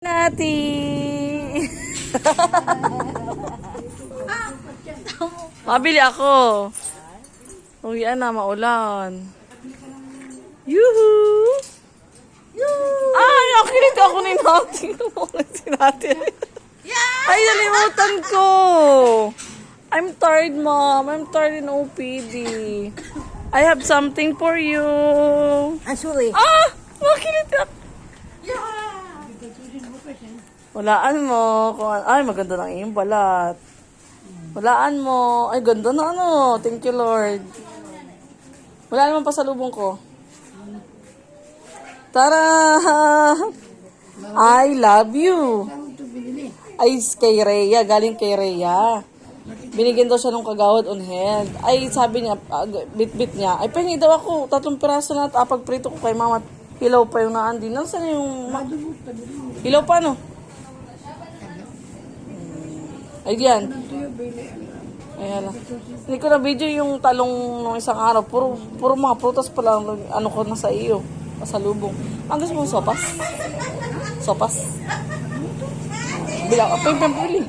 Nati. Mabili ako. Uwian na, maulan. Yuhu! Ay, nakilit ako ni Nati. Si Nati. Ay, nalimutan ko. I'm tired, Mom. I'm tired in OPD. I have something for you. Sorry. Nakilit ako. Walaan mo. Ay, maganda ng iyong balat. Walaan mo. Ay, ganda na ano. Thank you, Lord. Wala naman pasalubong ko. Tara! I love you. Ay, kay Rhea. Galing kay Rhea. Binigyan daw siya ng kagawad on hand. Ay, sabi niya, bit-bit niya. Ay, pahingi daw ako. 3 piraso na at pagprito ko kay mama. Hilaw pa yung naandi. Nasaan yung... Hilaw pa, no? Ay, diyan. Ayan lang. Hindi ko na video yung talong ng isang araw. Puro mga prutas pa lang. Ano ko na sa iyo. Pasalubong. Ang gusto mo, sopas? Sopas? Bilang, pili.